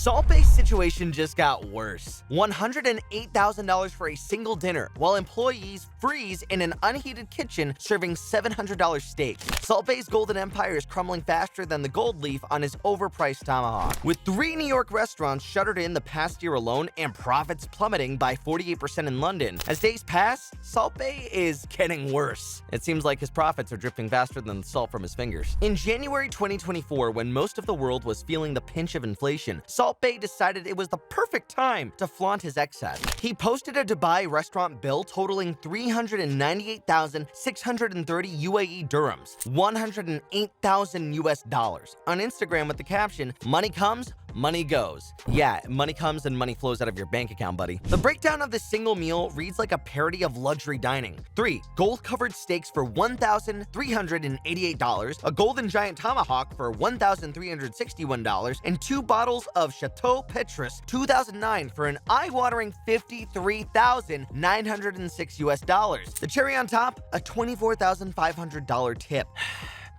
Salt Bae's situation just got worse. $108,000 for a single dinner, while employees freeze in an unheated kitchen serving $700 steak. Salt Bae's golden empire is crumbling faster than the gold leaf on his overpriced tomahawk. With 3 New York restaurants shuttered in the past year alone and profits plummeting by 48% in London, as days pass, Salt Bae is getting worse. It seems like his profits are drifting faster than the salt from his fingers. In January 2024, when most of the world was feeling the pinch of inflation, Salt Bae decided it was the perfect time to flaunt his excess. He posted a Dubai restaurant bill totaling 398,630 UAE dirhams, 108,000 US dollars, on Instagram with the caption, "Money comes, money goes." Yeah, money comes and money flows out of your bank account, buddy. The breakdown of this single meal reads like a parody of luxury dining. 3 gold-covered steaks for $1,388, a golden giant tomahawk for $1,361, and 2 bottles of Chateau Petrus 2009 for an eye-watering $53,906 US dollars. The cherry on top, a $24,500 tip.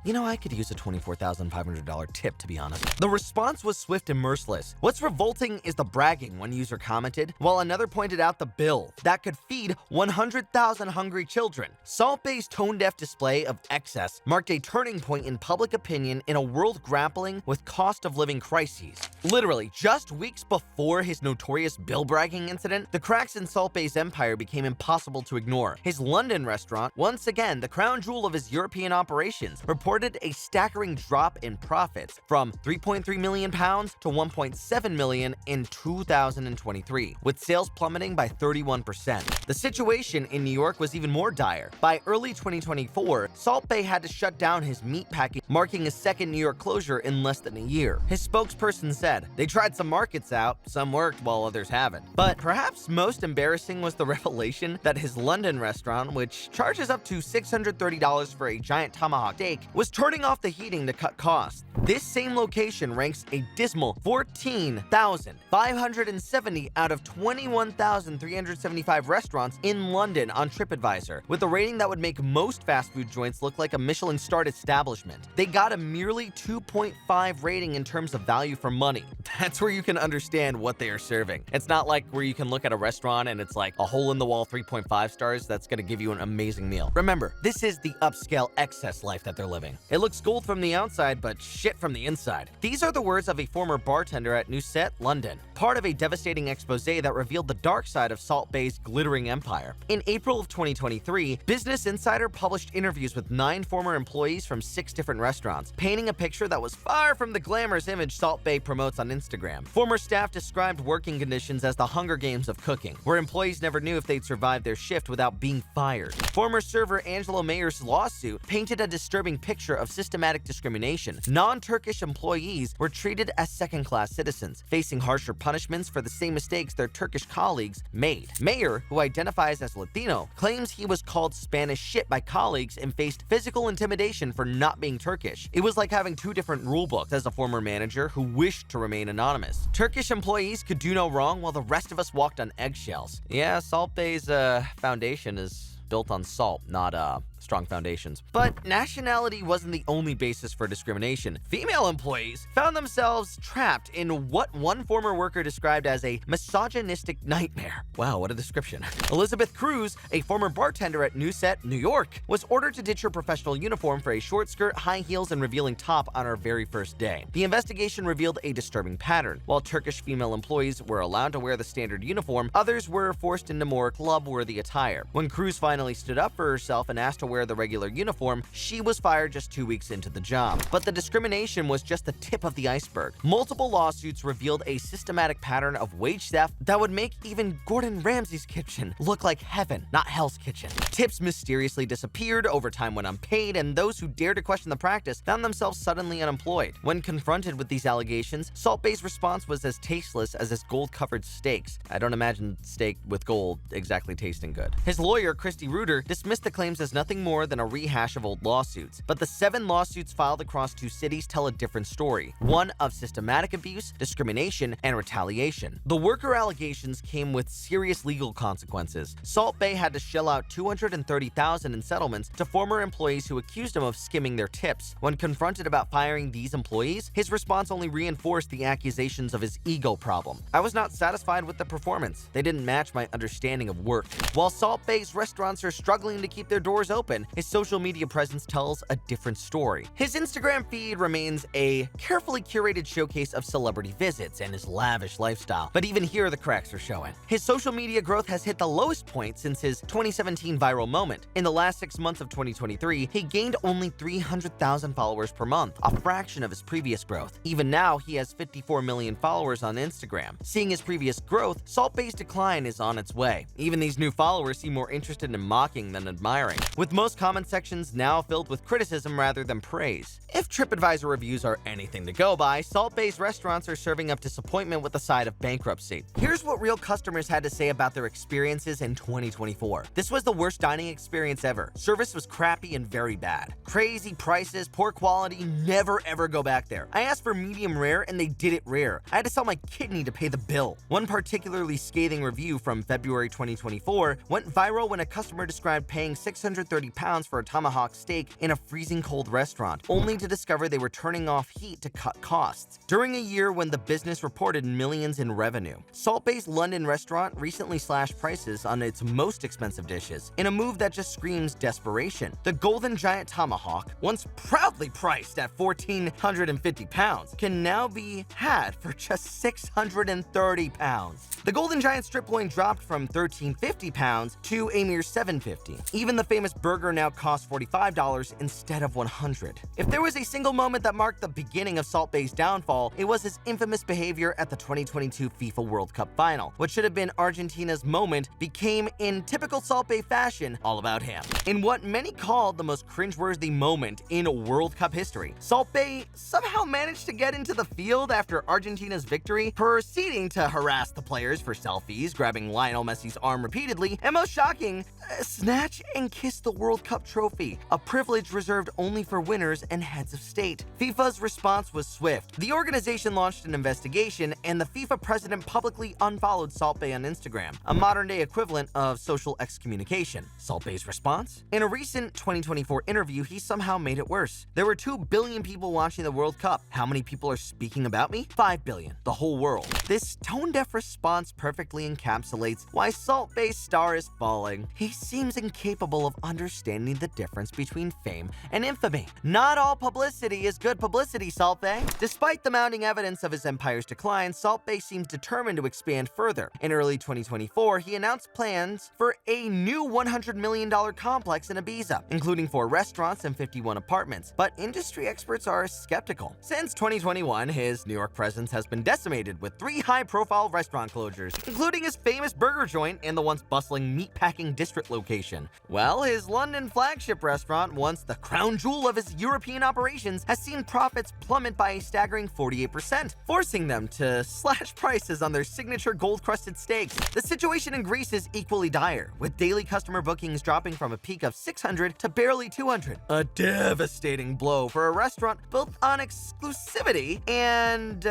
You know, I could use a $24,500 tip, to be honest. The response was swift and merciless. What's revolting is the bragging, one user commented, while another pointed out the bill that could feed 100,000 hungry children. Salt Bae's tone-deaf display of excess marked a turning point in public opinion in a world grappling with cost of living crises. Literally, just weeks before his notorious bill-bragging incident, the cracks in Salt Bae's empire became impossible to ignore. His London restaurant, once again the crown jewel of his European operations, reported a staggering drop in profits from £3.3 million to £1.7 million in 2023, with sales plummeting by 31%. The situation in New York was even more dire. By early 2024, Salt Bae had to shut down his meatpacking, marking a second New York closure in less than a year. His spokesperson said, "They tried some markets out, some worked while others haven't." But perhaps most embarrassing was the revelation that his London restaurant, which charges up to $630 for a giant tomahawk steak, was turning off the heating to cut costs. This same location ranks a dismal 14,570 out of 21,375 restaurants in London on TripAdvisor, with a rating that would make most fast food joints look like a Michelin-starred establishment. They got a merely 2.5 rating in terms of value for money. That's where you can understand what they are serving. It's not like where you can look at a restaurant and it's like a hole-in-the-wall 3.5 stars that's going to give you an amazing meal. Remember, this is the upscale excess life that they're living. It looks gold from the outside, but shit from the inside. These are the words of a former bartender at Newset, London, part of a devastating expose that revealed the dark side of Salt Bae's glittering empire. In April of 2023, Business Insider published interviews with 9 former employees from 6 different restaurants, painting a picture that was far from the glamorous image Salt Bae promotes on Instagram. Former staff described working conditions as the Hunger Games of cooking, where employees never knew if they'd survive their shift without being fired. Former server Angelo Mayer's lawsuit painted a disturbing picture of systematic discrimination. Non-Turkish employees were treated as second-class citizens, facing harsher punishments for the same mistakes their Turkish colleagues made. Mayer, who identifies as Latino, claims he was called Spanish shit by colleagues and faced physical intimidation for not being Turkish. It was like having 2 different rulebooks, as a former manager who wished to remain anonymous. Turkish employees could do no wrong while the rest of us walked on eggshells. Yeah, Salt Bae's foundation is built on salt, not strong foundations. But nationality wasn't the only basis for discrimination. Female employees found themselves trapped in what one former worker described as a misogynistic nightmare. Wow, what a description. Elizabeth Cruz, a former bartender at Newset, New York, was ordered to ditch her professional uniform for a short skirt, high heels, and revealing top on her very first day. The investigation revealed a disturbing pattern. While Turkish female employees were allowed to wear the standard uniform, others were forced into more club-worthy attire. When Cruz finally stood up for herself and asked to wear the regular uniform, she was fired just 2 weeks into the job. But the discrimination was just the tip of the iceberg. Multiple lawsuits revealed a systematic pattern of wage theft that would make even Gordon Ramsay's kitchen look like heaven, not Hell's Kitchen. Tips mysteriously disappeared, overtime went unpaid, and those who dared to question the practice found themselves suddenly unemployed. When confronted with these allegations, Salt Bae's response was as tasteless as his gold-covered steaks. I don't imagine steak with gold exactly tasting good. His lawyer, Christy Reuter, dismissed the claims as nothing nothing more than a rehash of old lawsuits. But the 7 lawsuits filed across 2 cities tell a different story, one of systematic abuse, discrimination, and retaliation. The worker allegations came with serious legal consequences. Salt Bae had to shell out $230,000 in settlements to former employees who accused him of skimming their tips. When confronted about firing these employees, his response only reinforced the accusations of his ego problem. "I was not satisfied with the performance. They didn't match my understanding of work." While Salt Bae's restaurants are struggling to keep their doors open, his social media presence tells a different story. His Instagram feed remains a carefully curated showcase of celebrity visits and his lavish lifestyle, but even here the cracks are showing. His social media growth has hit the lowest point since his 2017 viral moment. In the last 6 months of 2023, he gained only 300,000 followers per month, a fraction of his previous growth. Even now, he has 54 million followers on Instagram. Seeing his previous growth, Salt Bae's decline is on its way. Even these new followers seem more interested in mocking than admiring, with most comment sections now filled with criticism rather than praise. If TripAdvisor reviews are anything to go by, Salt Bae's restaurants are serving up disappointment with a side of bankruptcy. Here's what real customers had to say about their experiences in 2024. "This was the worst dining experience ever. Service was crappy and very bad. Crazy prices, poor quality, never ever go back there. I asked for medium rare and they did it rare. I had to sell my kidney to pay the bill." One particularly scathing review from February 2024 went viral when a customer described paying £630 for a tomahawk steak in a freezing cold restaurant, only to discover they were turning off heat to cut costs, during a year when the business reported millions in revenue. Salt Bae's London restaurant recently slashed prices on its most expensive dishes, in a move that just screams desperation. The Golden Giant Tomahawk, once proudly priced at £1,450, can now be had for just £630. The Golden Giant strip loin dropped from £1,350 to a mere $750. Even the famous burger now costs $45 instead of $100. If there was a single moment that marked the beginning of Salt Bae's downfall, it was his infamous behavior at the 2022 FIFA World Cup final. What should have been Argentina's moment became, in typical Salt Bae fashion, all about him. In what many called the most cringeworthy moment in World Cup history, Salt Bae somehow managed to get into the field after Argentina's victory, proceeding to harass the players for selfies, grabbing Lionel Messi's arm repeatedly, and most shocking, snatch and kiss the World Cup trophy, a privilege reserved only for winners and heads of state. FIFA's response was swift. The organization launched an investigation, and the FIFA president publicly unfollowed Salt Bae on Instagram, a modern-day equivalent of social excommunication. Salt Bae's response? In a recent 2024 interview, he somehow made it worse. "There were 2 billion people watching the World Cup. How many people are speaking about me? 5 billion. The whole world." This tone-deaf response perfectly encapsulates why Salt Bae's star is falling. He seems incapable of understanding the difference between fame and infamy. Not all publicity is good publicity, Salt Bae. Despite the mounting evidence of his empire's decline, Salt Bae seems determined to expand further. In early 2024, he announced plans for a new $100 million complex in Ibiza, including 4 restaurants and 51 apartments. But industry experts are skeptical. Since 2021, his New York presence has been decimated with 3 high-profile restaurant closures, including his famous burger joint and the once bustling meatpacking district location. Well, his London flagship restaurant, once the crown jewel of his European operations, has seen profits plummet by a staggering 48%, forcing them to slash prices on their signature gold-crusted steaks. The situation in Greece is equally dire, with daily customer bookings dropping from a peak of 600 to barely 200. A devastating blow for a restaurant built on exclusivity and,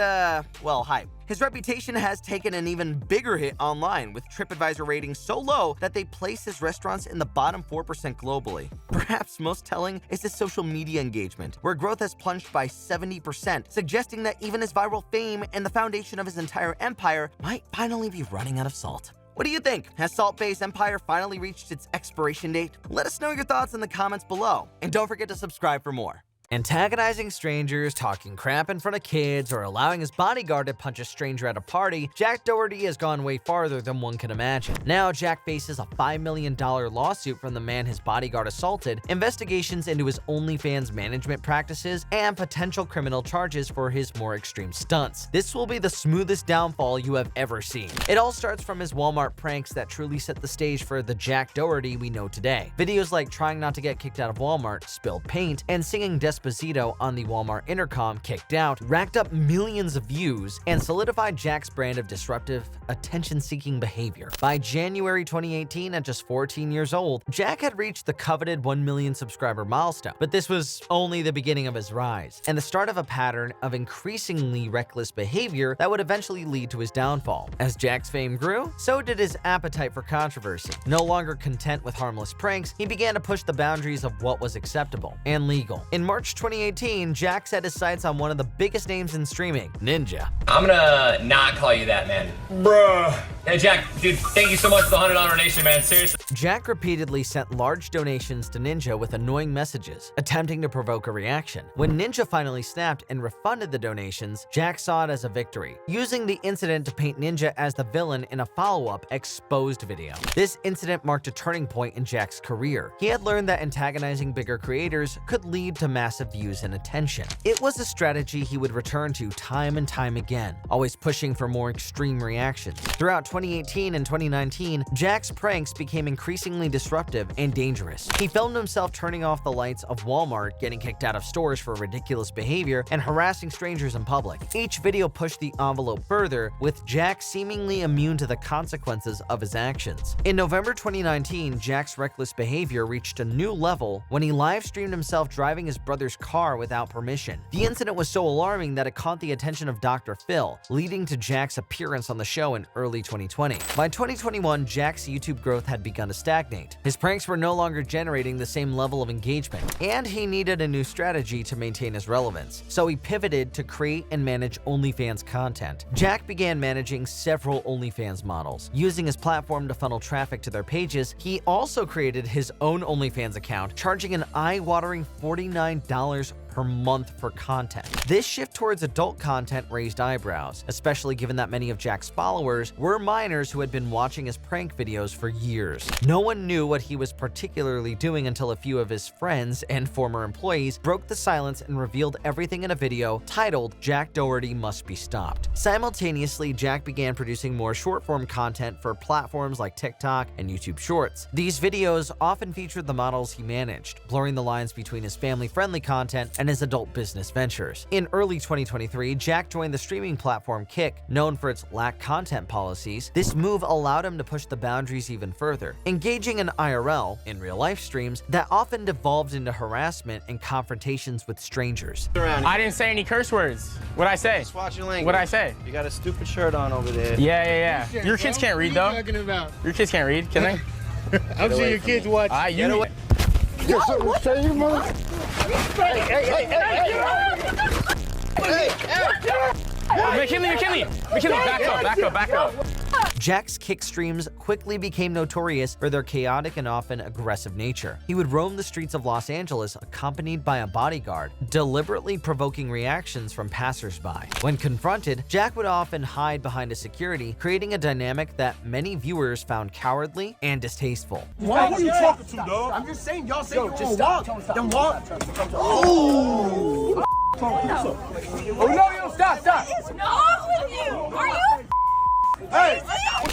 well, hype. His reputation has taken an even bigger hit online, with TripAdvisor ratings so low that they place his restaurants in the bottom 4% globally. Perhaps most telling is his social media engagement, where growth has plunged by 70%, suggesting that even his viral fame and the foundation of his entire empire might finally be running out of salt. What do you think? Has Salt Bae's empire finally reached its expiration date? Let us know your thoughts in the comments below, and don't forget to subscribe for more. Antagonizing strangers, talking crap in front of kids, or allowing his bodyguard to punch a stranger at a party, Jack Doherty has gone way farther than one can imagine. Now, Jack faces a $5 million lawsuit from the man his bodyguard assaulted, investigations into his OnlyFans management practices, and potential criminal charges for his more extreme stunts. This will be the smoothest downfall you have ever seen. It all starts from his Walmart pranks that truly set the stage for the Jack Doherty we know today. Videos like trying not to get kicked out of Walmart, spilled paint, and singing desperate Esposito on the Walmart intercom kicked out racked up millions of views and solidified Jack's brand of disruptive, attention-seeking behavior. By January 2018, at just 14 years old, Jack had reached the coveted 1 million subscriber milestone, but this was only the beginning of his rise and the start of a pattern of increasingly reckless behavior that would eventually lead to his downfall. As Jack's fame grew, so did his appetite for controversy. No longer content with harmless pranks, he began to push the boundaries of what was acceptable and legal. In March 2018, Jack set his sights on one of the biggest names in streaming, Ninja. I'm gonna not call you that, man. Bruh. Hey, Jack, dude, thank you so much for the $100 donation, man. Seriously. Jack repeatedly sent large donations to Ninja with annoying messages, attempting to provoke a reaction. When Ninja finally snapped and refunded the donations, Jack saw it as a victory, using the incident to paint Ninja as the villain in a follow-up exposed video. This incident marked a turning point in Jack's career. He had learned that antagonizing bigger creators could lead to massive views and attention. It was a strategy he would return to time and time again, always pushing for more extreme reactions. Throughout 2018 and 2019, Jack's pranks became increasingly disruptive and dangerous. He filmed himself turning off the lights of Walmart, getting kicked out of stores for ridiculous behavior, and harassing strangers in public. Each video pushed the envelope further, with Jack seemingly immune to the consequences of his actions. In November 2019, Jack's reckless behavior reached a new level when he live-streamed himself driving his brother's car without permission. The incident was so alarming that it caught the attention of Dr. Phil, leading to Jack's appearance on the show in early 2020. By 2021, Jack's YouTube growth had begun to stagnate. His pranks were no longer generating the same level of engagement, and he needed a new strategy to maintain his relevance. So he pivoted to create and manage OnlyFans content. Jack began managing several OnlyFans models. Using his platform to funnel traffic to their pages, he also created his own OnlyFans account, charging an eye-watering $49 per month for content. This shift towards adult content raised eyebrows, especially given that many of Jack's followers were minors who had been watching his prank videos for years. No one knew what he was particularly doing until a few of his friends and former employees broke the silence and revealed everything in a video titled "Jack Doherty Must Be Stopped." Simultaneously, Jack began producing more short-form content for platforms like TikTok and YouTube Shorts. These videos often featured the models he managed, blurring the lines between his family-friendly content and his adult business ventures. In early 2023, Jack joined the streaming platform Kick, known for its lax content policies. This move allowed him to push the boundaries even further, engaging in IRL, in real-life streams, that often devolved into harassment and confrontations with strangers. I didn't say any curse words. What'd I say? Just watch your language. What'd I say? You got a stupid shirt on over there. Yeah. Your kids can't read, though. What are you talking about? Your kids can't read, can they? I'm sure your kids watch. You. You got something to say, mother? McKinley, back up. Jack's Kick streams quickly became notorious for their chaotic and often aggressive nature. He would roam the streets of Los Angeles accompanied by a bodyguard, deliberately provoking reactions from passersby. When confronted, Jack would often hide behind a security, creating a dynamic that many viewers found cowardly and distasteful. What are you talking to, dog? I'm just saying, y'all say you're just walk. Then walk. Oh! Oh, no, stop. What is wrong with you? Are you? Hey!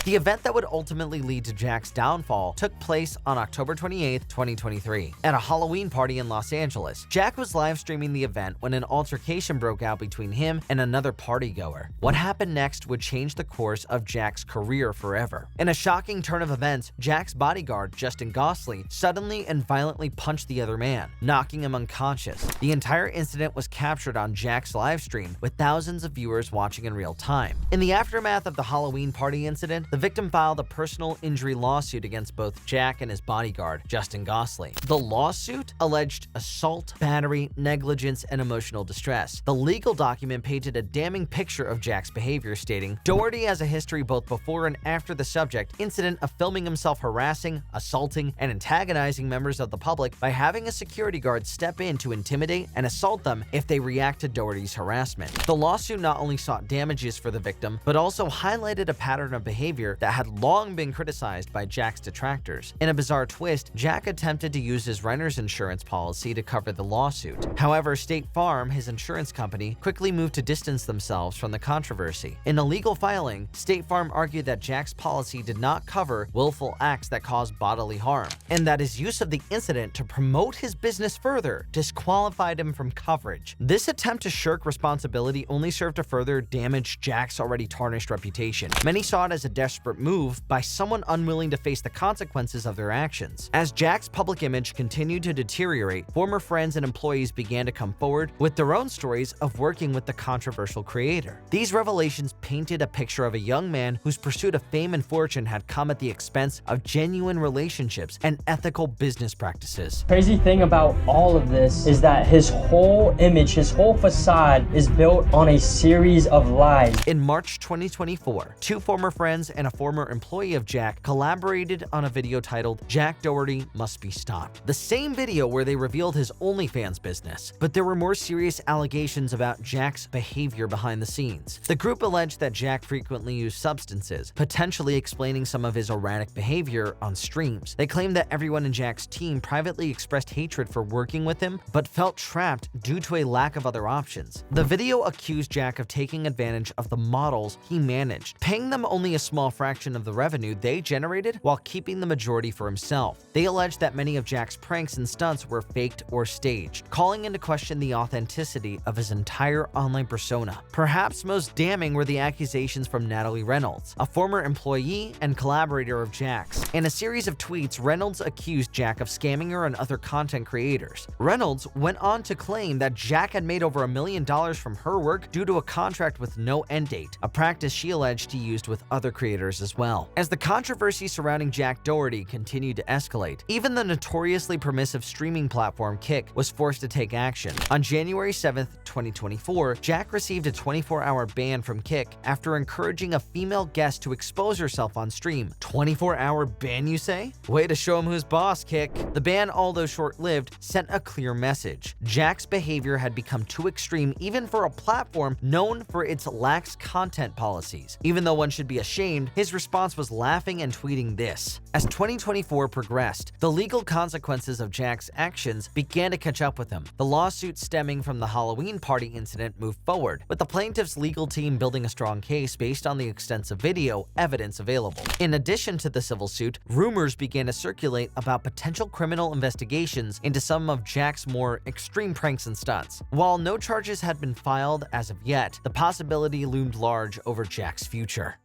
The event that would ultimately lead to Jack's downfall took place on October 28, 2023, at a Halloween party in Los Angeles. Jack was live streaming the event when an altercation broke out between him and another partygoer. What happened next would change the course of Jack's career forever. In a shocking turn of events, Jack's bodyguard, Justin Gosley, suddenly and violently punched the other man, knocking him unconscious. The entire incident was captured on Jack's live stream, with thousands of viewers watching in real time. In the aftermath of the Halloween party incident, the victim filed a personal injury lawsuit against both Jack and his bodyguard, Justin Gosley. The lawsuit alleged assault, battery, negligence, and emotional distress. The legal document painted a damning picture of Jack's behavior, stating, "Doherty has a history both before and after the subject incident of filming himself harassing, assaulting, and antagonizing members of the public by having a security guard step in to intimidate and assault them if they react to Doherty's harassment." The lawsuit not only sought damages for the victim, but also highlighted a pattern of behavior carrier that had long been criticized by Jack's detractors. In a bizarre twist, Jack attempted to use his renter's insurance policy to cover the lawsuit. However, State Farm, his insurance company, quickly moved to distance themselves from the controversy. In a legal filing, State Farm argued that Jack's policy did not cover willful acts that cause bodily harm, and that his use of the incident to promote his business further disqualified him from coverage. This attempt to shirk responsibility only served to further damage Jack's already tarnished reputation. Many saw it as a desperate move by someone unwilling to face the consequences of their actions. As Jack's public image continued to deteriorate, former friends and employees began to come forward with their own stories of working with the controversial creator. These revelations painted a picture of a young man whose pursuit of fame and fortune had come at the expense of genuine relationships and ethical business practices. Crazy thing about all of this is that his whole image, his whole facade is built on a series of lies. In March 2024, two former friends and a former employee of Jack collaborated on a video titled "Jack Doherty Must Be Stopped," the same video where they revealed his OnlyFans business. But there were more serious allegations about Jack's behavior behind the scenes. The group alleged that Jack frequently used substances, potentially explaining some of his erratic behavior on streams. They claimed that everyone in Jack's team privately expressed hatred for working with him, but felt trapped due to a lack of other options. The video accused Jack of taking advantage of the models he managed, paying them only a small fraction of the revenue they generated while keeping the majority for himself. They alleged that many of Jack's pranks and stunts were faked or staged, calling into question the authenticity of his entire online persona. Perhaps most damning were the accusations from Natalie Reynolds, a former employee and collaborator of Jack's. In a series of tweets, Reynolds accused Jack of scamming her and other content creators. Reynolds went on to claim that Jack had made over $1 million from her work due to a contract with no end date, a practice she alleged he used with other creators as well. As the controversy surrounding Jack Doherty continued to escalate, even the notoriously permissive streaming platform Kick was forced to take action. On January 7, 2024, Jack received a 24-hour ban from Kick after encouraging a female guest to expose herself on stream. 24-hour ban, you say? Way to show him who's boss, Kick. The ban, although short-lived, sent a clear message. Jack's behavior had become too extreme even for a platform known for its lax content policies. Even though one should be ashamed, his response was laughing and tweeting this. As 2024 progressed, the legal consequences of Jack's actions began to catch up with him. The lawsuit stemming from the Halloween party incident moved forward, with the plaintiff's legal team building a strong case based on the extensive video evidence available. In addition to the civil suit, rumors began to circulate about potential criminal investigations into some of Jack's more extreme pranks and stunts. While no charges had been filed as of yet, the possibility loomed large over Jack's future.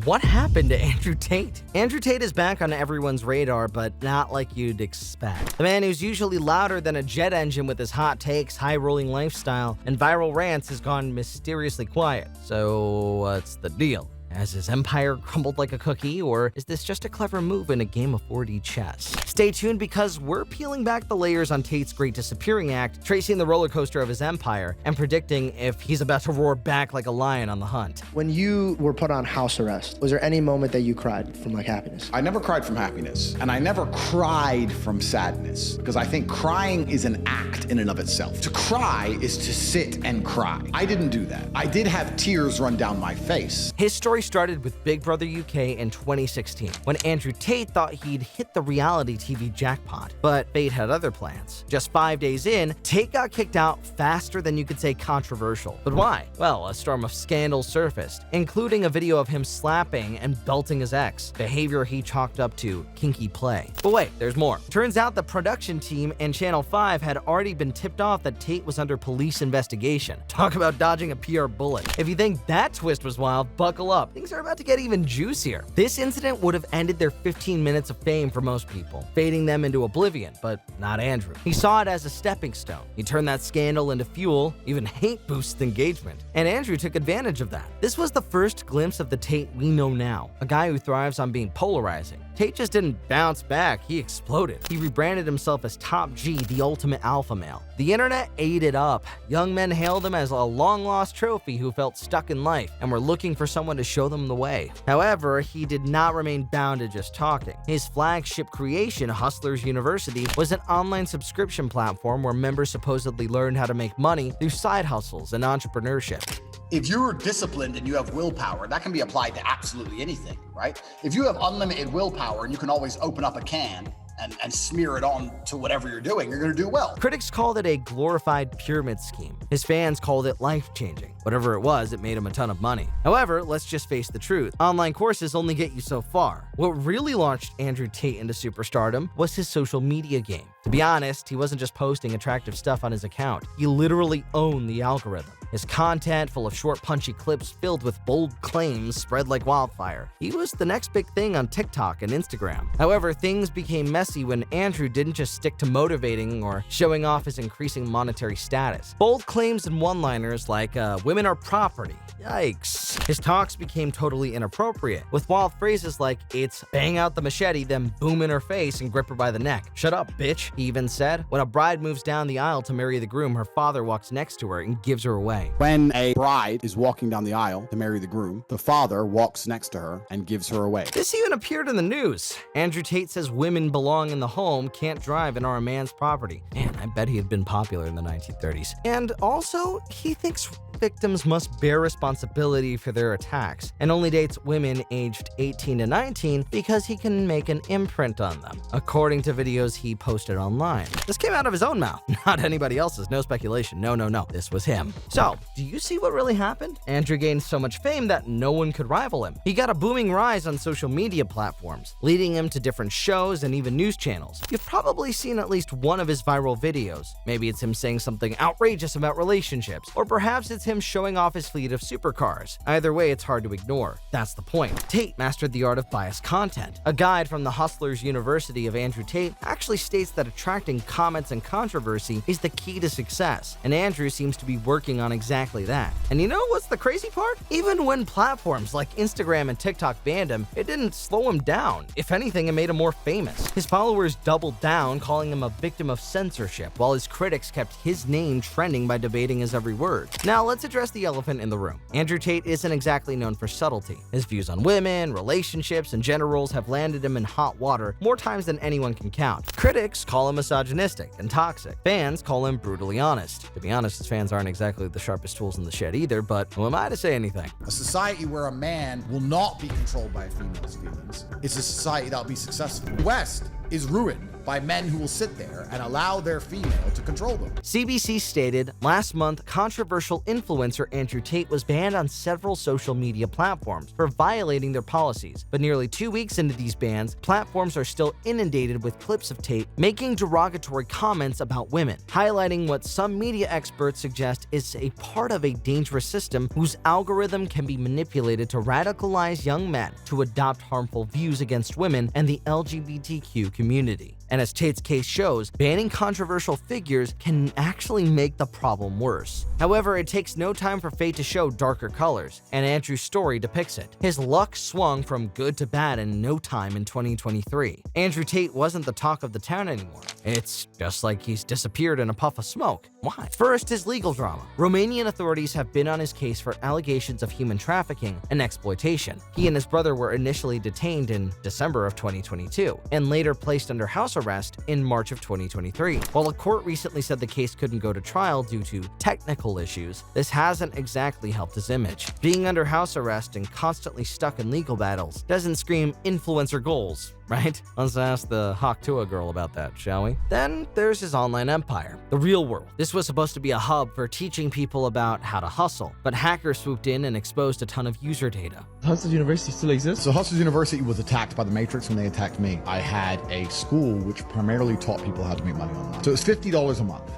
What happened to Andrew Tate? Andrew Tate is back on everyone's radar, but not like you'd expect. The man who's usually louder than a jet engine with his hot takes, high-rolling lifestyle, and viral rants has gone mysteriously quiet. So what's the deal? Has his empire crumbled like a cookie, or is this just a clever move in a game of 4D chess? Stay tuned because we're peeling back the layers on Tate's great disappearing act, tracing the roller coaster of his empire, and predicting if he's about to roar back like a lion on the hunt. When you were put on house arrest, was there any moment that you cried from happiness? I never cried from happiness, and I never cried from sadness, because I think crying is an act in and of itself. To cry is to sit and cry. I didn't do that. I did have tears run down my face. His story started with Big Brother UK in 2016, when Andrew Tate thought he'd hit the reality TV jackpot. But fate had other plans. Just 5 days in, Tate got kicked out faster than you could say controversial. But why? Well, a storm of scandals surfaced, including a video of him slapping and belting his ex, behavior he chalked up to kinky play. But wait, there's more. Turns out the production team and Channel 5 had already been tipped off that Tate was under police investigation. Talk about dodging a PR bullet. If you think that twist was wild, buckle up. Things are about to get even juicier. This incident would have ended their 15 minutes of fame for most people, fading them into oblivion, but not Andrew. He saw it as a stepping stone. He turned that scandal into fuel, even hate boosted engagement, and Andrew took advantage of that. This was the first glimpse of the Tate we know now, a guy who thrives on being polarizing. Tate just didn't bounce back, he exploded. He rebranded himself as Top G, the ultimate alpha male. The internet ate it up. Young men hailed him as a long-lost trophy who felt stuck in life and were looking for someone to show them the way. However, he did not remain bound to just talking. His flagship creation, Hustlers University, was an online subscription platform where members supposedly learned how to make money through side hustles and entrepreneurship. If you're disciplined and you have willpower, that can be applied to absolutely anything, right? If you have unlimited willpower and you can always open up a can and smear it on to whatever you're doing, you're gonna do well. Critics called it a glorified pyramid scheme. His fans called it life-changing. Whatever it was, it made him a ton of money. However, let's just face the truth. Online courses only get you so far. What really launched Andrew Tate into superstardom was his social media game. To be honest, he wasn't just posting attractive stuff on his account. He literally owned the algorithm. His content, full of short, punchy clips filled with bold claims, spread like wildfire. He was the next big thing on TikTok and Instagram. However, things became messy when Andrew didn't just stick to motivating or showing off his increasing monetary status. Bold claims and one-liners like, women are property. Yikes. His talks became totally inappropriate, with wild phrases like, it's bang out the machete, then boom in her face and grip her by the neck. Shut up, bitch, he even said. When a bride moves down the aisle to marry the groom, her father walks next to her and gives her away. When a bride is walking down the aisle to marry the groom, the father walks next to her and gives her away. This even appeared in the news. Andrew Tate says women belong in the home, can't drive, and are a man's property. Man, I bet he had been popular in the 1930s. And also, he thinks victims must bear responsibility for their attacks, and only dates women aged 18 to 19 because he can make an imprint on them, according to videos he posted online. This came out of his own mouth, not anybody else's. No speculation. No. This was him. So, do you see what really happened? Andrew gained so much fame that no one could rival him. He got a booming rise on social media platforms, leading him to different shows and even news channels. You've probably seen at least one of his viral videos. Maybe it's him saying something outrageous about relationships, or perhaps it's him showing off his fleet of supercars. Either way, it's hard to ignore. That's the point. Tate mastered the art of biased content. A guide from the Hustlers University of Andrew Tate actually states that attracting comments and controversy is the key to success, and Andrew seems to be working on exactly that. And you know what's the crazy part? Even when platforms like Instagram and TikTok banned him, it didn't slow him down. If anything, it made him more famous. His followers doubled down, calling him a victim of censorship, while his critics kept his name trending by debating his every word. Now, let's address the elephant in the room. Andrew Tate isn't exactly known for subtlety. His views on women, relationships, and gender roles have landed him in hot water more times than anyone can count. Critics call him misogynistic and toxic. Fans call him brutally honest. To be honest, his fans aren't exactly the sharpest tools in the shed either, but who am I to say anything? A society where a man will not be controlled by a female's feelings is a society that'll be successful. The West is ruined by men who will sit there and allow their female to control them. CBC stated, last month, controversial influencer Andrew Tate was banned on several social media platforms for violating their policies. But nearly 2 weeks into these bans, platforms are still inundated with clips of Tate making derogatory comments about women, highlighting what some media experts suggest is a part of a dangerous system whose algorithm can be manipulated to radicalize young men to adopt harmful views against women and the LGBTQ community. And as Tate's case shows, banning controversial figures can actually make the problem worse. However, it takes no time for fate to show darker colors, and Andrew's story depicts it. His luck swung from good to bad in no time in 2023. Andrew Tate wasn't the talk of the town anymore. It's just like he's disappeared in a puff of smoke. Why? First, his legal drama. Romanian authorities have been on his case for allegations of human trafficking and exploitation. He and his brother were initially detained in December of 2022, and later placed under house arrest in March of 2023. While a court recently said the case couldn't go to trial due to technical issues, this hasn't exactly helped his image. Being under house arrest and constantly stuck in legal battles doesn't scream influencer goals, right? Let's ask the Hawk-Tua girl about that, shall we? Then there's his online empire, the real world. This was supposed to be a hub for teaching people about how to hustle, but hackers swooped in and exposed a ton of user data. Hustlers University still exists? So Hustlers University was attacked by the Matrix when they attacked me. I had a school which primarily taught people how to make money online. So it was $50 a month.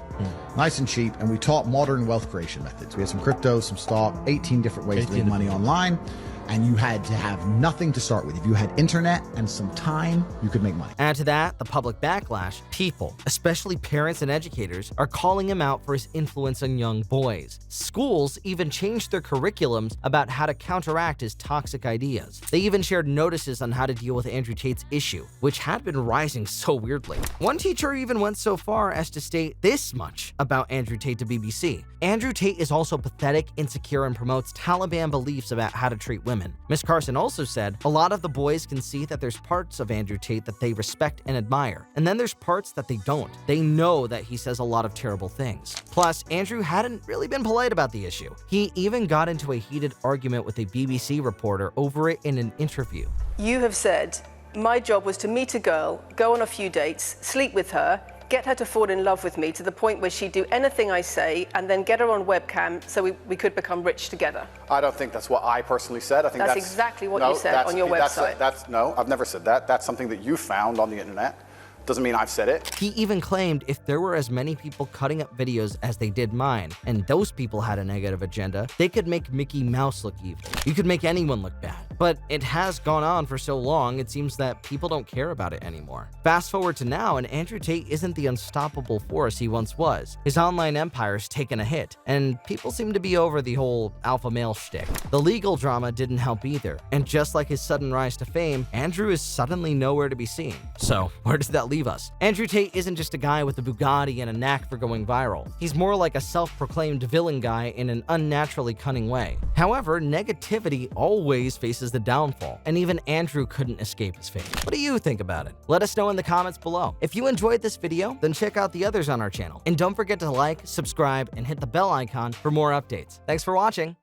Nice and cheap, and we taught modern wealth creation methods. We had some crypto, some stock, 18 different ways to make money online. And you had to have nothing to start with. If you had internet and some time, you could make money. Add to that the public backlash. People, especially parents and educators, are calling him out for his influence on young boys. Schools even changed their curriculums about how to counteract his toxic ideas. They even shared notices on how to deal with Andrew Tate's issue, which had been rising so weirdly. One teacher even went so far as to state this much about Andrew Tate to BBC. Andrew Tate is also pathetic, insecure, and promotes Taliban beliefs about how to treat women. women. Miss Carson also said, a lot of the boys can see that there's parts of Andrew Tate that they respect and admire, and then there's parts that they don't. They know that he says a lot of terrible things. Plus, Andrew hadn't really been polite about the issue. He even got into a heated argument with a BBC reporter over it in an interview. You have said, my job was to meet a girl, go on a few dates, sleep with her, get her to fall in love with me to the point where she'd do anything I say, and then get her on webcam so we could become rich together. I don't think that's what I personally said. I think that's exactly what you said on your website. No, I've never said that. That's something that you found on the internet. Doesn't mean I've said it. He even claimed if there were as many people cutting up videos as they did mine, and those people had a negative agenda, they could make Mickey Mouse look evil. You could make anyone look bad. But it has gone on for so long, it seems that people don't care about it anymore. Fast forward to now, and Andrew Tate isn't the unstoppable force he once was. His online empire's taken a hit, and people seem to be over the whole alpha male shtick. The legal drama didn't help either, and just like his sudden rise to fame, Andrew is suddenly nowhere to be seen. So where does that leave us? Andrew Tate isn't just a guy with a Bugatti and a knack for going viral. He's more like a self-proclaimed villain guy in an unnaturally cunning way. However, negativity always faces the downfall, and even Andrew couldn't escape his fate. What do you think about it? Let us know in the comments below. If you enjoyed this video, then check out the others on our channel. And don't forget to like, subscribe, and hit the bell icon for more updates. Thanks for watching.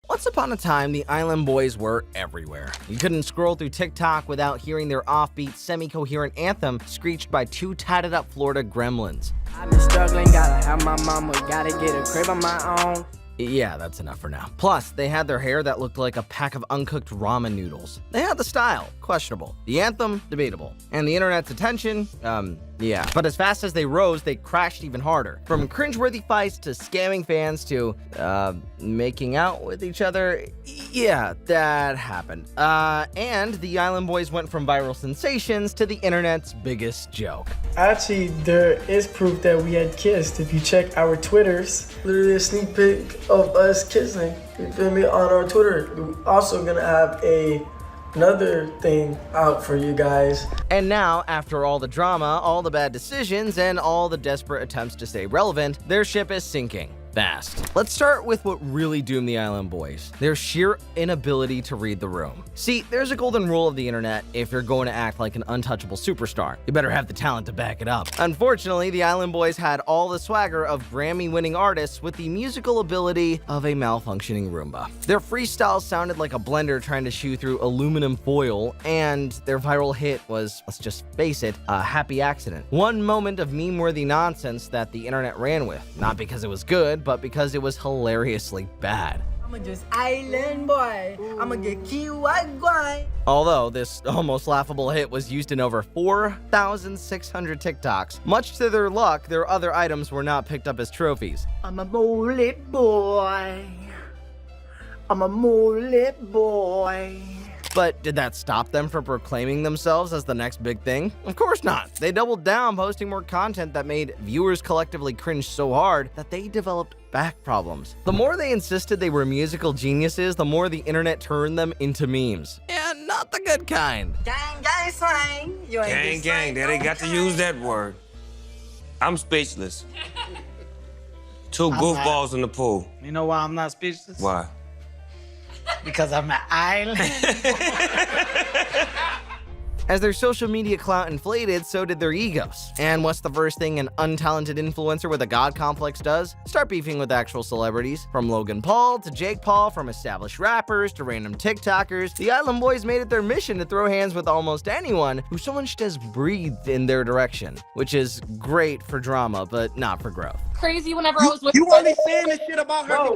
Once upon a time, the Island Boys were everywhere. You couldn't scroll through TikTok without hearing their offbeat, semi-coherent anthem screeched by two tatted up Florida gremlins. I've been struggling, gotta have my mama, gotta get a crib of my own. Yeah, that's enough for now. Plus, they had their hair that looked like a pack of uncooked ramen noodles. They had the style, questionable. The anthem, debatable. And the internet's attention, yeah. But as fast as they rose, they crashed even harder. From cringeworthy fights to scamming fans to, making out with each other. Yeah, that happened. And the Island Boys went from viral sensations to the internet's biggest joke. Actually, there is proof that we had kissed. If you check our Twitters, literally a sneak peek of us kissing, you feel me, on our Twitter. We're also gonna have another thing out for you guys. And now, after all the drama, all the bad decisions, and all the desperate attempts to stay relevant, their ship is sinking fast. Let's start with what really doomed the Island Boys: their sheer inability to read the room. See, there's a golden rule of the internet: if you're going to act like an untouchable superstar, you better have the talent to back it up. Unfortunately, the Island Boys had all the swagger of Grammy-winning artists with the musical ability of a malfunctioning Roomba. Their freestyle sounded like a blender trying to chew through aluminum foil, and their viral hit was, let's just face it, a happy accident. One moment of meme-worthy nonsense that the internet ran with, not because it was good, but because it was hilariously bad. I'm just island boy. I'ma get cute white guy. Although this almost laughable hit was used in over 4,600 TikToks, much to their luck, their other items were not picked up as trophies. I'm a mullet boy. I'm a mullet boy. But did that stop them from proclaiming themselves as the next big thing? Of course not. They doubled down, posting more content that made viewers collectively cringe so hard that they developed back problems. The more they insisted they were musical geniuses, the more the internet turned them into memes. And not the good kind. Gang, gang, slang. You ain't gang, there they got to use that word. I'm speechless. Two goofballs in the pool. You know why I'm not speechless? Why? Because I'm an island. As their social media clout inflated, so did their egos. And what's the first thing an untalented influencer with a god complex does? Start beefing with actual celebrities. From Logan Paul to Jake Paul, from established rappers to random TikTokers, the Island Boys made it their mission to throw hands with almost anyone who so much as breathed in their direction, which is great for drama, but not for growth. Crazy whenever I was with you only saying this shit about her.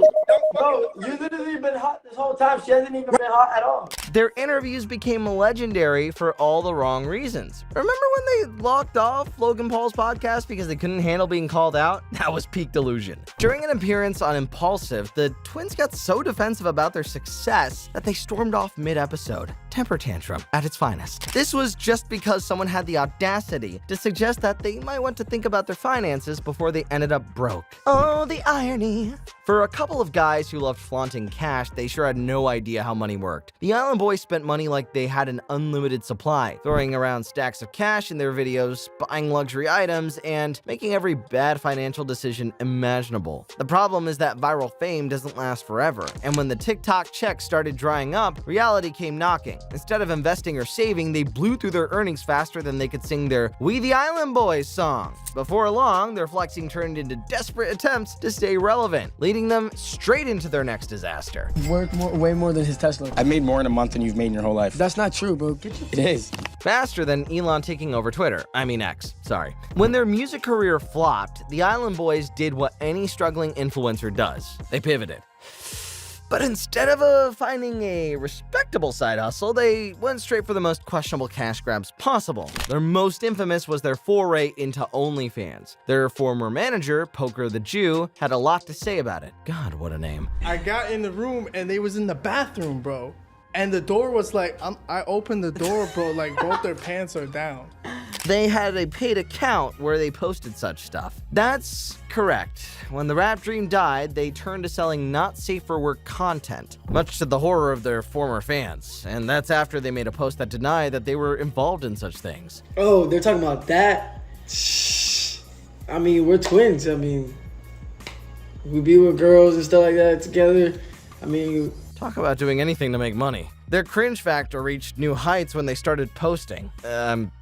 Bro, you literally been hot this whole time. She hasn't even been hot at all. Their interviews became legendary for all the wrong reasons. Remember when they locked off Logan Paul's podcast because they couldn't handle being called out? That was peak delusion. During an appearance on Impulsive, the twins got so defensive about their success that they stormed off mid-episode. temper tantrum at its finest. This was just because someone had the audacity to suggest that they might want to think about their finances before they ended up broke. Oh, the irony. For a couple of guys who loved flaunting cash, they sure had no idea how money worked. The Island Boys spent money like they had an unlimited supply, throwing around stacks of cash in their videos, buying luxury items, and making every bad financial decision imaginable. The problem is that viral fame doesn't last forever, and when the TikTok checks started drying up, reality came knocking. Instead of investing or saving, they blew through their earnings faster than they could sing their "We the Island Boys" song. Before long, their flexing turned into desperate attempts to stay relevant, leading them straight into their next disaster. Worth way more than his Tesla. I made more in a month than you've made in your whole life. That's not true, bro. It is. Faster than Elon taking over Twitter. I mean X, sorry. When their music career flopped, the Island Boys did what any struggling influencer does. They pivoted. But instead of finding a respectable side hustle, they went straight for the most questionable cash grabs possible. Their most infamous was their foray into OnlyFans. Their former manager, Poker the Jew, had a lot to say about it. God, what a name. I got in the room and they was in the bathroom, bro. And the door was like, I opened the door, bro, like both their pants are down. They had a paid account where they posted such stuff. That's correct. When the rap dream died, they turned to selling not safe for work content, much to the horror of their former fans. And that's after they made a post that denied that they were involved in such things. Oh, they're talking about that? I mean, we're twins. I mean, we be with girls and stuff like that together. I mean, talk about doing anything to make money. Their cringe factor reached new heights when they started posting,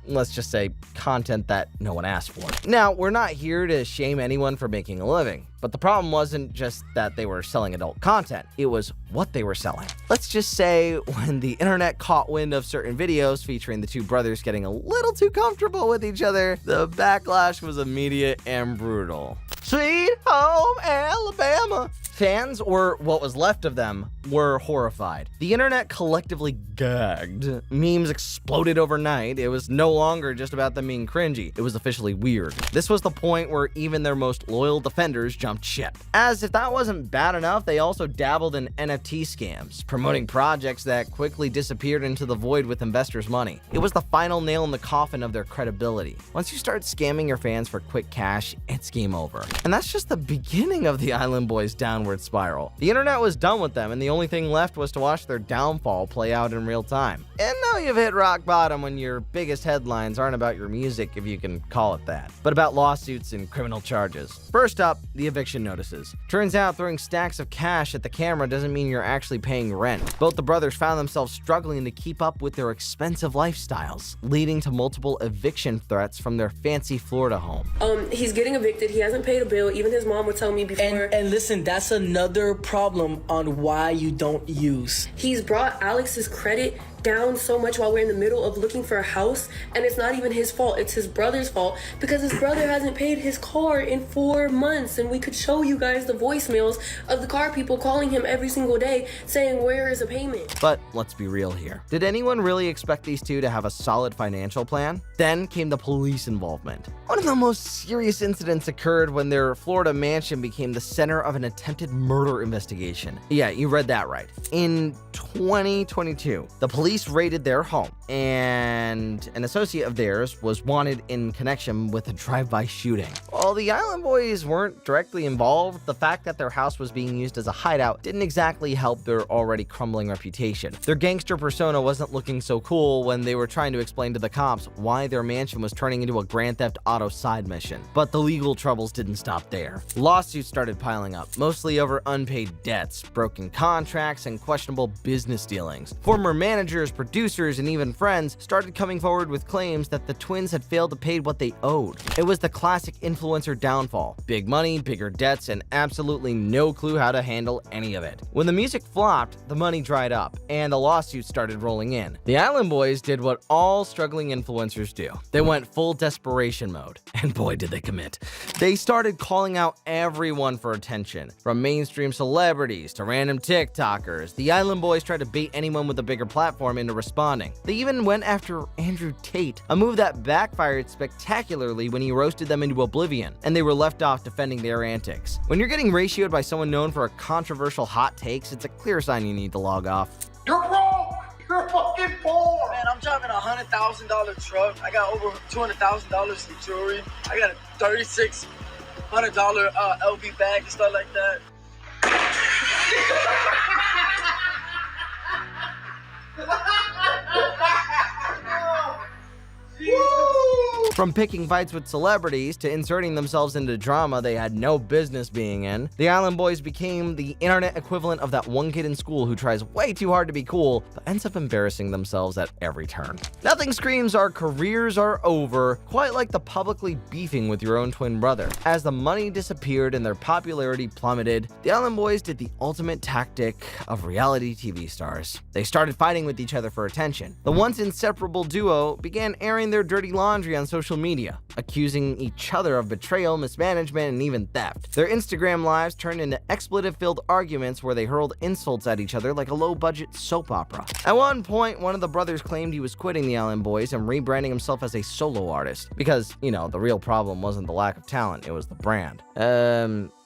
let's just say, content that no one asked for. Now, we're not here to shame anyone for making a living, but the problem wasn't just that they were selling adult content, it was what they were selling. Let's just say when the internet caught wind of certain videos featuring the two brothers getting a little too comfortable with each other, the backlash was immediate and brutal. Sweet home Alabama. Fans, or what was left of them, were horrified. The internet collectively gagged. Memes exploded overnight. It was no longer just about them being cringy. It was officially weird. This was the point where even their most loyal defenders jumped ship. As if that wasn't bad enough, they also dabbled in NFT scams, promoting projects that quickly disappeared into the void with investors' money. It was the final nail in the coffin of their credibility. Once you start scamming your fans for quick cash, it's game over. And that's just the beginning of the Island Boys' downward spiral. The internet was done with them, and the only thing left was to watch their downfall play out in real time. And now you've hit rock bottom when your biggest headlines aren't about your music, if you can call it that, but about lawsuits and criminal charges. First up, the eviction notices. Turns out throwing stacks of cash at the camera doesn't mean you're actually paying rent. Both the brothers found themselves struggling to keep up with their expensive lifestyles, leading to multiple eviction threats from their fancy Florida home. He's getting evicted. He hasn't paid a bill. Even his mom would tell me before. And listen, that's another problem on why you don't use. He's brought Alex's credit down so much while we're in the middle of looking for a house, and it's not even his fault, it's his brother's fault, because his brother hasn't paid his car in 4 months. And we could show you guys the voicemails of the car people calling him every single day saying, where is a payment? But let's be real here. Did anyone really expect these two to have a solid financial plan? Then came the police involvement. One of the most serious incidents occurred when their Florida mansion became the center of an attempted murder investigation. Yeah, you read that right. In 2022, the police raided their home, and an associate of theirs was wanted in connection with a drive-by shooting. While the Island Boys weren't directly involved, the fact that their house was being used as a hideout didn't exactly help their already crumbling reputation. Their gangster persona wasn't looking so cool when they were trying to explain to the cops why their mansion was turning into a Grand Theft Auto side mission. But the legal troubles didn't stop there. Lawsuits started piling up, mostly over unpaid debts, broken contracts, and questionable business dealings. Former managers, producers, and even friends started coming forward with claims that the twins had failed to pay what they owed. It was the classic influencer downfall. Big money, bigger debts, and absolutely no clue how to handle any of it. When the music flopped, the money dried up, and the lawsuits started rolling in. The Island Boys did what all struggling influencers do. They went full desperation mode, and boy did they commit. They started calling out everyone for attention, from mainstream celebrities to random TikTokers. The Island Boys tried to bait anyone with a bigger platform into responding. They even went after Andrew Tate, a move that backfired spectacularly when he roasted them into oblivion, and they were left off defending their antics. When you're getting ratioed by someone known for controversial hot takes, it's a clear sign you need to log off. You're wrong! You're fucking fucking poor. Man, I'm driving a $100,000 truck. I got over $200,000 in jewelry. I got a $3,600 LV bag and stuff like that. From picking fights with celebrities to inserting themselves into drama they had no business being in, the Island Boys became the internet equivalent of that one kid in school who tries way too hard to be cool, but ends up embarrassing themselves at every turn. Nothing screams our careers are over quite like the publicly beefing with your own twin brother. As the money disappeared and their popularity plummeted, the Island Boys did the ultimate tactic of reality TV stars. They started fighting with each other for attention. The once inseparable duo began airing their dirty laundry on social media, accusing each other of betrayal, mismanagement, and even theft. Their Instagram lives turned into expletive-filled arguments where they hurled insults at each other like a low-budget soap opera. At one point, one of the brothers claimed he was quitting the Island Boys and rebranding himself as a solo artist because, you know, the real problem wasn't the lack of talent, it was the brand.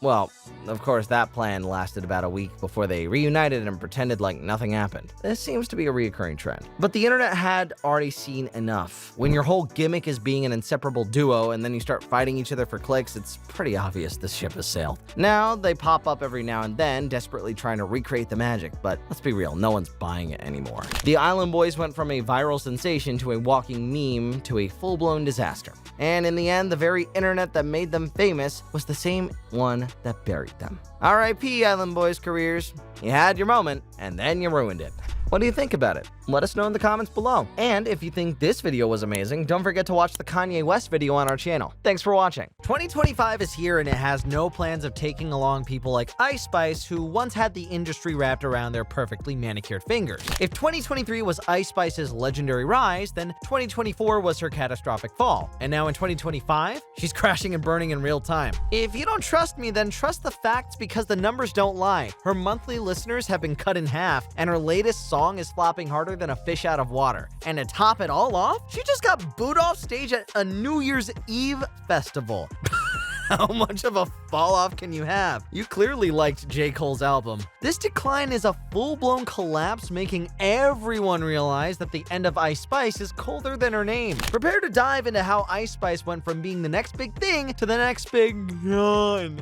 Well, of course, that plan lasted about a week before they reunited and pretended like nothing happened. This seems to be a reoccurring trend. But the internet had already seen enough. When your whole gimmick is being an inseparable duo and then you start fighting each other for clicks, it's pretty obvious this ship has sailed. Now, they pop up every now and then, desperately trying to recreate the magic, but let's be real, no one's buying it anymore. The Island Boys went from a viral sensation to a walking meme to a full-blown disaster. And in the end, the very internet that made them famous was the same one that buried them. R.I.P. Island Boys careers. You had your moment, and then you ruined it. What do you think about it? Let us know in the comments below. And if you think this video was amazing, don't forget to watch the Kanye West video on our channel. Thanks for watching. 2025 is here and it has no plans of taking along people like Ice Spice, who once had the industry wrapped around their perfectly manicured fingers. If 2023 was Ice Spice's legendary rise, then 2024 was her catastrophic fall. And now in 2025, she's crashing and burning in real time. If you don't trust me, then trust the facts because the numbers don't lie. Her monthly listeners have been cut in half, and her latest song is flopping harder than a fish out of water. And to top it all off, she just got booed off stage at a New Year's Eve festival. How much of a fall off can you have? You clearly liked J. Cole's album. This decline is a full-blown collapse, making everyone realize that the end of Ice Spice is colder than her name. Prepare to dive into how Ice Spice went from being the next big thing to the next big yawn.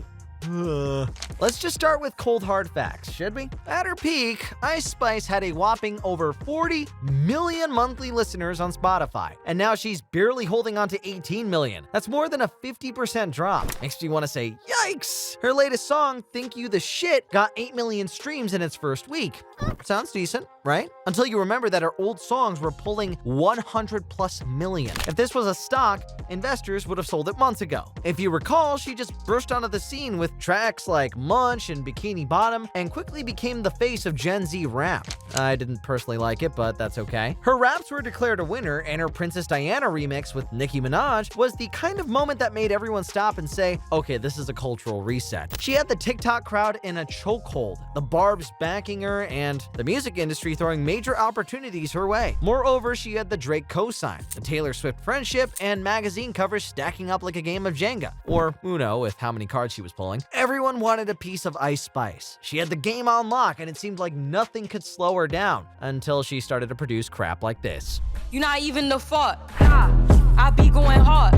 Let's just start with cold hard facts, should we? At her peak, Ice Spice had a whopping over 40 million monthly listeners on Spotify, and now she's barely holding on to 18 million. That's more than a 50% drop. Makes you want to say, yikes! Her latest song, Think You the Shit, got 8 million streams in its first week. Sounds decent, right? Until you remember that her old songs were pulling 100+ million. If this was a stock, investors would have sold it months ago. If you recall, she just burst onto the scene with tracks like Munch and Bikini Bottom and quickly became the face of Gen Z rap. I didn't personally like it, but that's okay. Her raps were declared a winner, and her Princess Diana remix with Nicki Minaj was the kind of moment that made everyone stop and say, okay, this is a cultural reset. She had the TikTok crowd in a chokehold, the Barbs backing her, and the music industry throwing major opportunities her way. Moreover, she had the Drake cosign, the Taylor Swift friendship, and magazine covers stacking up like a game of Jenga, or Uno with how many cards she was pulling. Everyone wanted a piece of Ice Spice. She had the game on lock, and it seemed like nothing could slow her down until she started to produce crap like this. You're not even the fault. I be going hard.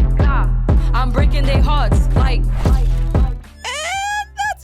I'm breaking their hearts like.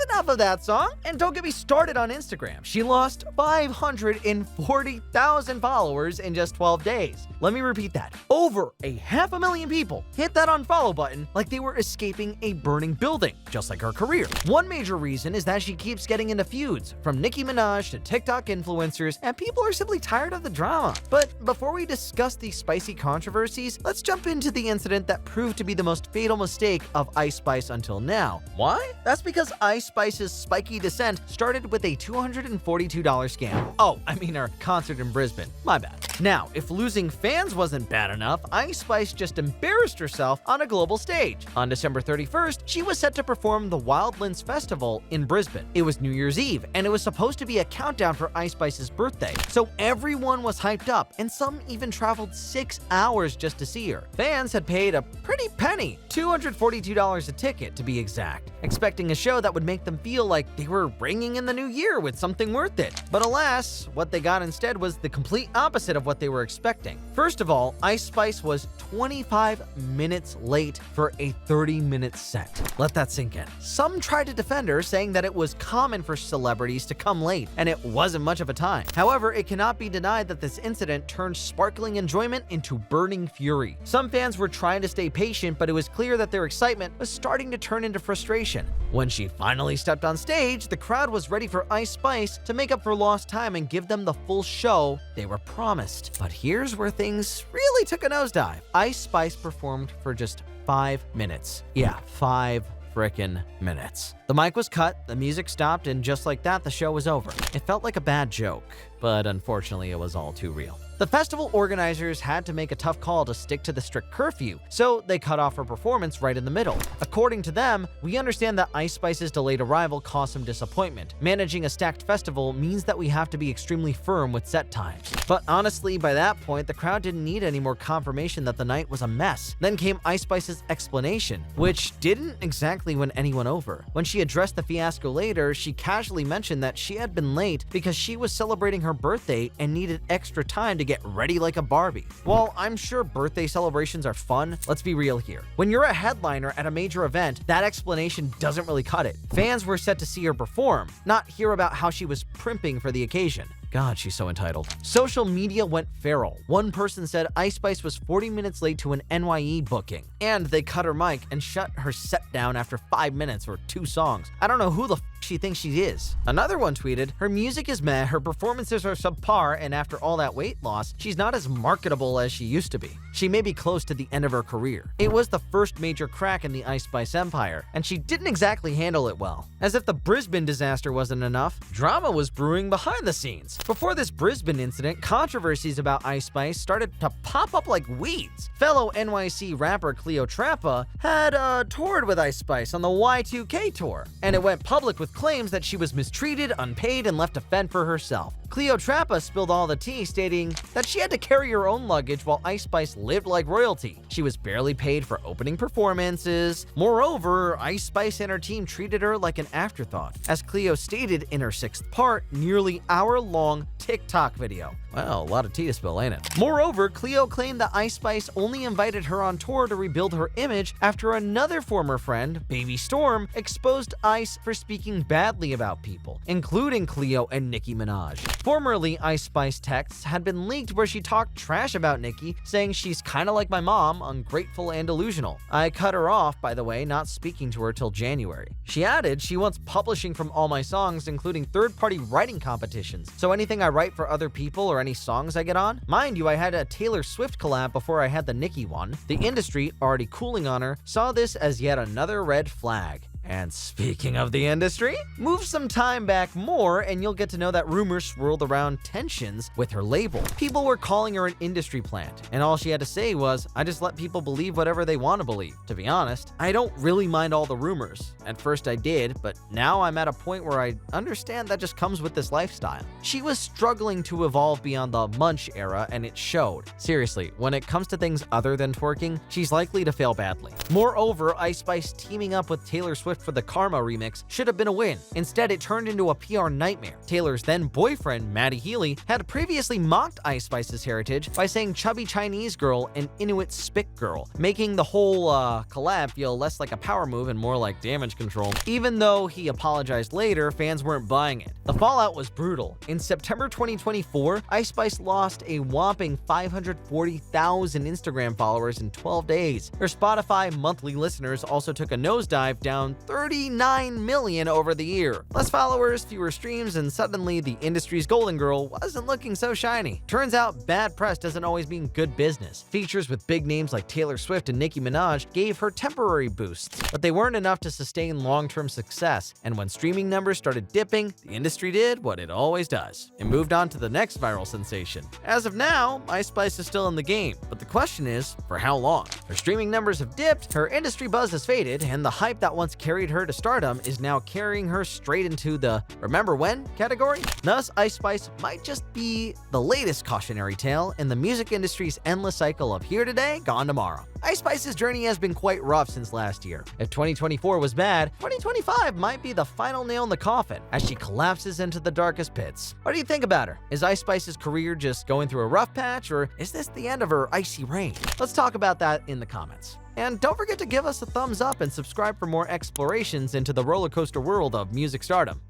Enough of that song, and don't get me started on Instagram. She lost 540,000 followers in just 12 days. Let me repeat that. Over 500,000 people hit that unfollow button like they were escaping a burning building, just like her career. One major reason is that she keeps getting into feuds, from Nicki Minaj to TikTok influencers, and people are simply tired of the drama. But before we discuss these spicy controversies, let's jump into the incident that proved to be the most fatal mistake of Ice Spice until now. Why? That's because Ice Spice's spiky descent started with a $242 scam. Oh, I mean her concert in Brisbane. My bad. Now, if losing fans wasn't bad enough, Ice Spice just embarrassed herself on a global stage. On December 31st, she was set to perform the Wildlands Festival in Brisbane. It was New Year's Eve, and it was supposed to be a countdown for Ice Spice's birthday. So everyone was hyped up, and some even traveled 6 hours just to see her. Fans had paid a pretty penny, $242 a ticket to be exact, expecting a show that would make them feel like they were ringing in the new year with something worth it. But alas, what they got instead was the complete opposite of what they were expecting. First of all, Ice Spice was 25 minutes late for a 30-minute set. Let that sink in. Some tried to defend her, saying that it was common for celebrities to come late, and it wasn't much of a time. However, it cannot be denied that this incident turned sparkling enjoyment into burning fury. Some fans were trying to stay patient, but it was clear that their excitement was starting to turn into frustration. When she finally stepped on stage, the crowd was ready for Ice Spice to make up for lost time and give them the full show they were promised. But here's where things really took a nosedive. Ice Spice performed for just 5 minutes. Yeah, 5 frickin' minutes. The mic was cut, the music stopped, and just like that, the show was over. It felt like a bad joke, but unfortunately it was all too real. The festival organizers had to make a tough call to stick to the strict curfew, so they cut off her performance right in the middle. According to them, we understand that Ice Spice's delayed arrival caused some disappointment. Managing a stacked festival means that we have to be extremely firm with set times. But honestly, by that point, the crowd didn't need any more confirmation that the night was a mess. Then came Ice Spice's explanation, which didn't exactly win anyone over. When she addressed the fiasco later, she casually mentioned that she had been late because she was celebrating her birthday and needed extra time to get ready like a Barbie. While I'm sure birthday celebrations are fun, let's be real here. When you're a headliner at a major event, that explanation doesn't really cut it. Fans were set to see her perform, not hear about how she was primping for the occasion. God, she's so entitled. Social media went feral. One person said Ice Spice was 40 minutes late to an NYE booking, and they cut her mic and shut her set down after 5 minutes or 2 songs. I don't know who the she thinks she is. Another one tweeted, her music is meh, her performances are subpar, and after all that weight loss, she's not as marketable as she used to be. She may be close to the end of her career. It was the first major crack in the Ice Spice empire, and she didn't exactly handle it well. As if the Brisbane disaster wasn't enough, drama was brewing behind the scenes. Before this Brisbane incident, controversies about Ice Spice started to pop up like weeds. Fellow NYC rapper Cleo Trappa had toured with Ice Spice on the Y2K tour, and it went public with claims that she was mistreated, unpaid, and left to fend for herself. Cleo Trappa spilled all the tea, stating that she had to carry her own luggage while Ice Spice lived like royalty. She was barely paid for opening performances. Moreover, Ice Spice and her team treated her like an afterthought, as Cleo stated in her 6th part, nearly hour-long TikTok video. Well, a lot of tea to spill, ain't it? Moreover, Cleo claimed that Ice Spice only invited her on tour to rebuild her image after another former friend, Baby Storm, exposed Ice for speaking badly about people, including Cleo and Nicki Minaj. Formerly, Ice Spice texts had been leaked where she talked trash about Nicki, saying she's kinda like my mom, ungrateful and delusional. I cut her off, by the way, not speaking to her till January. She added she wants publishing from all my songs, including third-party writing competitions, so anything I write for other people or any songs I get on? Mind you, I had a Taylor Swift collab before I had the Nicki one. The industry, already cooling on her, saw this as yet another red flag. And speaking of the industry, move some time back more and you'll get to know that rumors swirled around tensions with her label. People were calling her an industry plant, and all she had to say was, I just let people believe whatever they want to believe. To be honest, I don't really mind all the rumors. At first I did, but now I'm at a point where I understand that just comes with this lifestyle. She was struggling to evolve beyond the Munch era, and it showed. Seriously, when it comes to things other than twerking, she's likely to fail badly. Moreover, Ice Spice teaming up with Taylor Swift for the Karma remix should have been a win. Instead, it turned into a PR nightmare. Taylor's then boyfriend, Maddie Healy, had previously mocked Ice Spice's heritage by saying chubby Chinese girl and Inuit spick girl, making the whole collab feel less like a power move and more like damage control. Even though he apologized later, fans weren't buying it. The fallout was brutal. In September 2024, Ice Spice lost a whopping 540,000 Instagram followers in 12 days. Her Spotify monthly listeners also took a nosedive, down 39 million over the year. Less followers, fewer streams, and suddenly the industry's golden girl wasn't looking so shiny. Turns out bad press doesn't always mean good business. Features with big names like Taylor Swift and Nicki Minaj gave her temporary boosts, but they weren't enough to sustain long-term success, and when streaming numbers started dipping, the industry did what it always does. It moved on to the next viral sensation. As of now, Ice Spice is still in the game, but the question is, for how long? Her streaming numbers have dipped, her industry buzz has faded, and the hype that once carried carried her to stardom is now carrying her straight into the remember when category. Thus, Ice Spice might just be the latest cautionary tale in the music industry's endless cycle of here today, gone tomorrow. Ice Spice's journey has been quite rough since last year. If 2024 was bad, 2025 might be the final nail in the coffin as she collapses into the darkest pits. What do you think about her? Is Ice Spice's career just going through a rough patch, or is this the end of her icy reign? Let's talk about that in the comments. And don't forget to give us a thumbs up and subscribe for more explorations into the roller coaster world of music stardom.